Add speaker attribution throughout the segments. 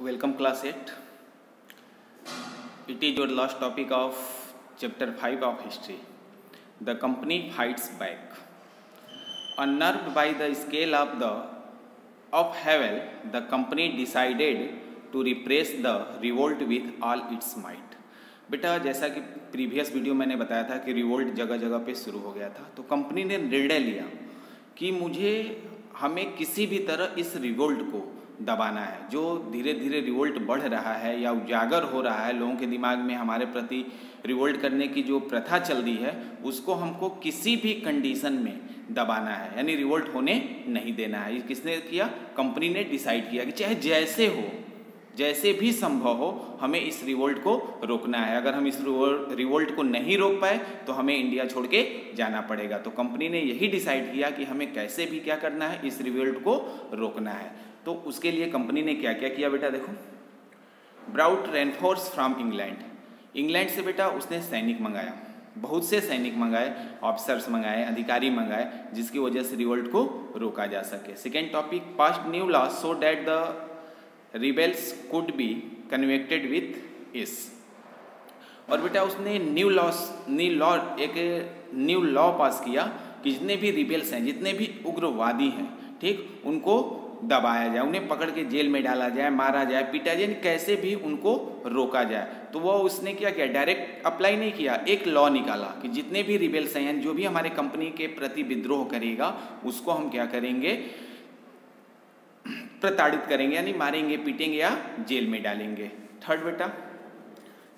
Speaker 1: Welcome class 8. It is your last topic of chapter 5 of history. The company fights back. Unnerved by the scale of Havel, the company decided to repress the revolt with all its might. बेटा जैसा कि previous video मैंने बताया था कि revolt जगह जगह पे शुरू हो गया था, तो कंपनी ने निर्णय लिया कि हमें किसी भी तरह इस रिवोल्ट को दबाना है। जो धीरे धीरे रिवोल्ट बढ़ रहा है या उजागर हो रहा है, लोगों के दिमाग में हमारे प्रति रिवोल्ट करने की जो प्रथा चल रही है, उसको हमको किसी भी कंडीशन में दबाना है, यानी रिवोल्ट होने नहीं देना है। किसने किया? कंपनी ने डिसाइड किया कि चाहे जैसे हो, जैसे भी संभव हो, हमें इस रिवोल्ट को रोकना है। अगर हम इस रिवोल्ट को नहीं रोक पाए तो हमें इंडिया छोड़ के जाना पड़ेगा। तो कंपनी ने यही डिसाइड किया कि हमें कैसे भी क्या करना है, इस रिवोल्ट को रोकना है। तो उसके लिए कंपनी ने क्या क्या किया बेटा देखो। ब्राउट रेनफोर्स फ्रॉम इंग्लैंड से बेटा उसने सैनिक मंगाया, बहुत से सैनिक मंगाए, ऑफिसर्स मंगाए, अधिकारी मंगाए, जिसकी वजह से रिवोल्ट को रोका जा सके। Second topic, past new law so that the rebels could be convicted with इस। और बेटा उसने एक न्यू लॉ पास किया कि जितने भी रिबेल्स हैं, जितने भी उग्रवादी हैं, ठीक, उनको दबाया जाए, उन्हें पकड़ के जेल में डाला जाए, मारा जाए, पीटा जाए, कैसे भी उनको रोका जाए। तो वो उसने क्या किया, डायरेक्ट अप्लाई नहीं किया, एक लॉ निकाला कि जितने भी रिबेल्स हैं, जो भी हमारे कंपनी के प्रति विद्रोह करेगा, उसको हम क्या करेंगे, प्रताड़ित करेंगे, यानी मारेंगे, पीटेंगे या जेल में डालेंगे। थर्ड बेटा,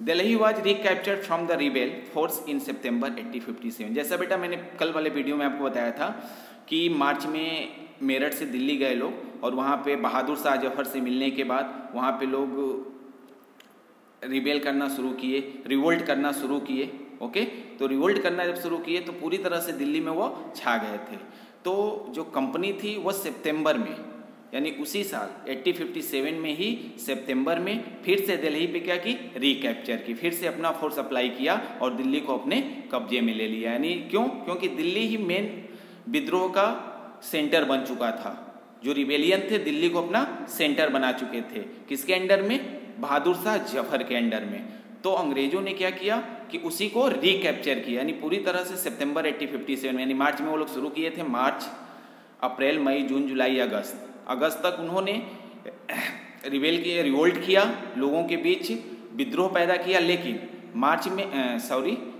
Speaker 1: Delhi was recaptured from the rebel force in September 1857। जैसा बेटा मैंने कल वाले वीडियो में आपको बताया था कि मार्च में मेरठ से दिल्ली गए लोग, और वहाँ पे बहादुर शाह जफर से मिलने के बाद वहाँ पे लोग रिबेल करना शुरू किए, रिवोल्ट करना शुरू किए। ओके, तो रिवोल्ट करना जब शुरू किए तो पूरी तरह से दिल्ली में वो छा गए थे। तो जो कंपनी थी वो सितंबर में, यानी उसी साल 1857 में ही सितंबर में फिर से दिल्ली पे क्या की, रिकैप्चर की, फिर से अपना फोर्स अप्लाई किया और दिल्ली को अपने कब्जे में ले लिया। यानी क्योंकि दिल्ली ही मेन विद्रोह का सेंटर बन चुका था। जो रिबेलियन थे दिल्ली को अपना सेंटर बना चुके थे, किसके अंडर में, बहादुर शाह जफर के अंडर में। तो अंग्रेजों ने क्या किया कि उसी को रिकैप्चर किया, यानी पूरी तरह से सितंबर 1857 में, यानी मार्च में वो लोग शुरू किए थे। मार्च, अप्रैल, मई, जून, जुलाई, अगस्त तक उन्होंने रिवोल्ट किया, लोगों के बीच विद्रोह पैदा किया। लेकिन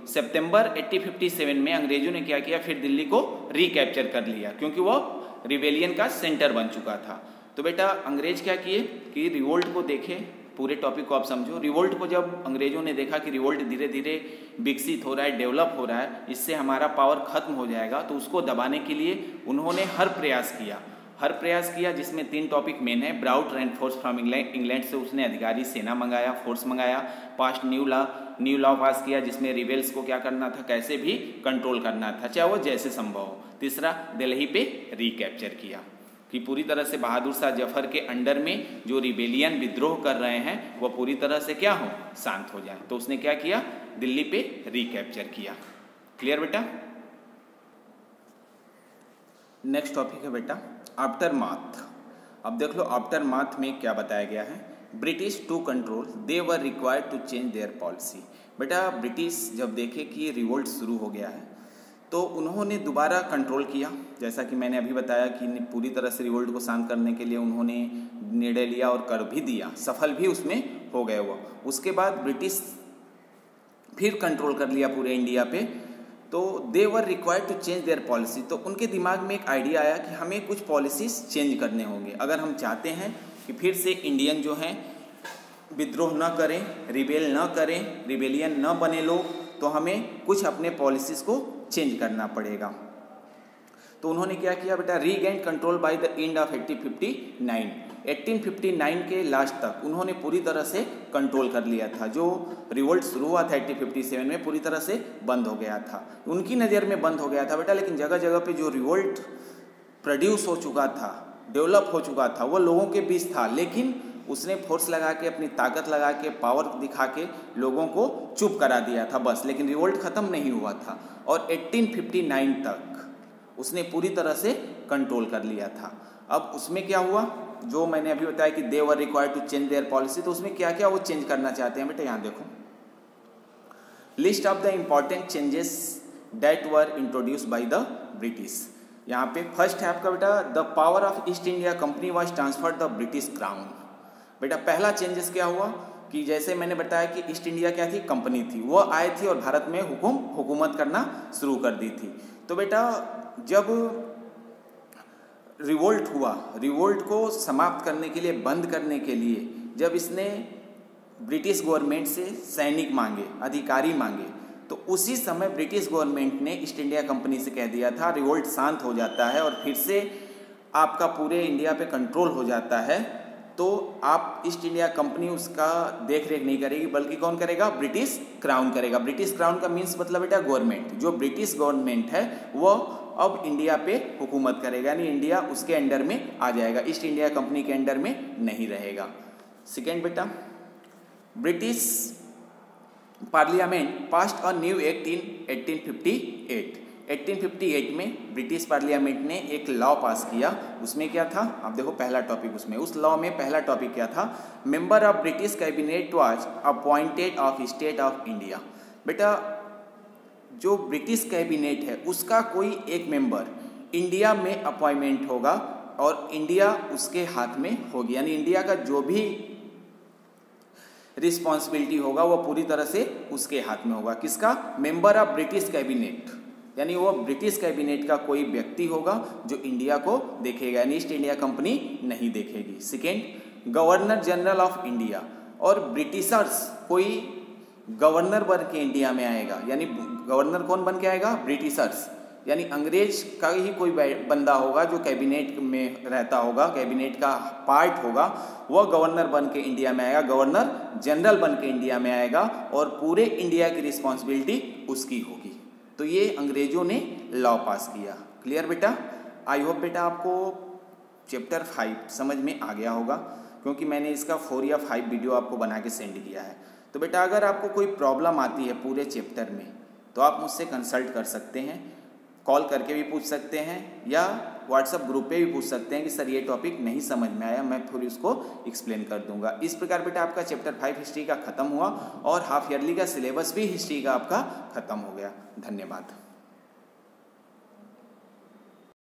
Speaker 1: सितंबर 1857 में अंग्रेजों ने क्या किया, फिर दिल्ली को रिकैप्चर कर लिया, क्योंकि वो रिबेलियन का सेंटर बन चुका था। तो बेटा अंग्रेज क्या किए कि रिवोल्ट को देखे, पूरे टॉपिक को आप समझो। रिवोल्ट को जब अंग्रेजों ने देखा कि रिवोल्ट धीरे धीरे विकसित हो रहा है, डेवलप हो रहा है, इससे हमारा पावर खत्म हो जाएगा, तो उसको दबाने के लिए उन्होंने हर प्रयास किया, जिसमें 3 टॉपिक मेन है। ब्राउट रेनफोर्स फ्रॉम इंग्लैंड से उसने अधिकारी, सेना मंगाया, फोर्स मंगाया। पास्ट न्यू लॉ पास किया, जिसमें रिबेल्स को क्या करना था, कैसे भी कंट्रोल करना था, चाहे वो जैसे संभव हो। तीसरा, दिल्ली पे रिकैप्चर किया कि पूरी तरह से बहादुर शाह जफर के अंडर में जो रिबेलियन विद्रोह कर रहे हैं वह पूरी तरह से क्या हो, शांत हो जाए। तो उसने क्या किया, दिल्ली पे रिकैप्चर किया। क्लियर बेटा? नेक्स्ट टॉपिक है बेटा आफ्टर माथ। अब देख लो आफ्टर माथ में क्या बताया गया है। British to control they were required to change their policy. बेटा ब्रिटिश जब देखे कि ये रिवोल्ट शुरू हो गया है तो उन्होंने दोबारा कंट्रोल किया। जैसा कि मैंने अभी बताया कि पूरी तरह से रिवोल्ट को शांत करने के लिए उन्होंने निर्णय लिया और कर भी दिया, सफल भी उसमें हो गए वो। उसके बाद ब्रिटिश फिर कंट्रोल कर लिया पूरे इंडिया पे, तो they were required to change their policy. तो उनके दिमाग में एक आइडिया आया कि हमें कुछ पॉलिसीज चेंज करने होंगे। अगर हम चाहते हैं कि फिर से इंडियन जो हैं विद्रोह न करें, रिबेल न करें, रिबेलियन न बने लोग, तो हमें कुछ अपने पॉलिसीज को चेंज करना पड़ेगा। तो उन्होंने क्या किया बेटा, regain control by the end of 1859 के लास्ट तक उन्होंने पूरी तरह से कंट्रोल कर लिया था। जो रिवोल्ट शुरू हुआ था 1857 में, पूरी तरह से बंद हो गया था, उनकी नज़र में बंद हो गया था बेटा। लेकिन जगह जगह पे जो रिवोल्ट प्रोड्यूस हो चुका था, डेवलप हो चुका था, वो लोगों के बीच था, लेकिन उसने फोर्स लगा के, अपनी ताकत लगा के, पावर दिखा के लोगों को चुप करा दिया था बस। लेकिन रिवोल्ट ख़त्म नहीं हुआ था और 1859 तक उसने पूरी तरह से कंट्रोल कर लिया था। अब उसमें क्या हुआ जो मैंने अभी बताया कि they were required to change their policy, तो उसमें क्या क्या वो चेंज करना चाहते हैं बेटा, यहाँ देखो list of the important changes that were introduced by the British. यहाँ पे फर्स्ट है आपका बेटा the power of east India company was transferred the British crown. बेटा पहला चेंजेस क्या हुआ कि जैसे मैंने बताया कि ईस्ट इंडिया क्या थी, कंपनी थी, वो आई थी और भारत में हुकूमत करना शुरू कर दी थी। तो बेटा जब रिवोल्ट हुआ, रिवोल्ट को समाप्त करने के लिए, बंद करने के लिए जब इसने ब्रिटिश गवर्नमेंट से सैनिक मांगे, अधिकारी मांगे, तो उसी समय ब्रिटिश गवर्नमेंट ने ईस्ट इंडिया कंपनी से कह दिया था रिवोल्ट शांत हो जाता है और फिर से आपका पूरे इंडिया पे कंट्रोल हो जाता है, तो आप ईस्ट इंडिया कंपनी उसका देख रेख नहीं करेगी, बल्कि कौन करेगा, ब्रिटिश क्राउन करेगा। ब्रिटिश क्राउन का मीन्स मतलब बेटा गवर्नमेंट, जो ब्रिटिश गवर्नमेंट है वो अब इंडिया पे हुकूमत करेगा, यानी इंडिया उसके अंडर में आ जाएगा, ईस्ट इंडिया कंपनी के अंडर में नहीं रहेगा। सेकेंड बेटा British parliament passed a new act in 1858। 1858 में ब्रिटिश पार्लियामेंट ने एक लॉ पास किया। उसमें क्या था, आप देखो पहला टॉपिक उसमें, उस लॉ में पहला टॉपिक क्या था, member of British cabinet was appointed of state of India. बेटा जो ब्रिटिश कैबिनेट है उसका कोई एक मेंबर इंडिया में अपॉइंटमेंट होगा और इंडिया उसके हाथ में होगी, यानी इंडिया का जो भी रिस्पॉन्सिबिलिटी होगा वो पूरी तरह से उसके हाथ में होगा। किसका, मेंबर ऑफ ब्रिटिश कैबिनेट, यानी वो ब्रिटिश कैबिनेट का कोई व्यक्ति होगा जो इंडिया को देखेगा, यानी ईस्ट इंडिया कंपनी नहीं देखेगी। Second governor general of India, और ब्रिटिशर्स कोई गवर्नर बन के इंडिया में आएगा, यानी गवर्नर कौन बन के आएगा, ब्रिटिशर्स, यानी अंग्रेज का ही कोई बंदा होगा जो कैबिनेट में रहता होगा, कैबिनेट का पार्ट होगा, वह गवर्नर बन के इंडिया में आएगा, गवर्नर जनरल बन के इंडिया में आएगा और पूरे इंडिया की रिस्पॉन्सिबिलिटी उसकी होगी। तो ये अंग्रेजों ने लॉ पास किया। क्लियर बेटा, आई होप बेटा आपको चैप्टर 5 समझ में आ गया होगा, क्योंकि मैंने इसका 4 या 5 वीडियो आपको बना के सेंड किया है। तो बेटा अगर आपको कोई प्रॉब्लम आती है पूरे चैप्टर में तो आप मुझसे कंसल्ट कर सकते हैं, कॉल करके भी पूछ सकते हैं या व्हाट्सएप ग्रुप पे भी पूछ सकते हैं कि सर ये टॉपिक नहीं समझ में आया, मैं फिर उसको एक्सप्लेन कर दूंगा। इस प्रकार बेटा आपका चैप्टर 5 हिस्ट्री का खत्म हुआ और हाफ ईयरली का सिलेबस भी हिस्ट्री का आपका खत्म हो गया। धन्यवाद।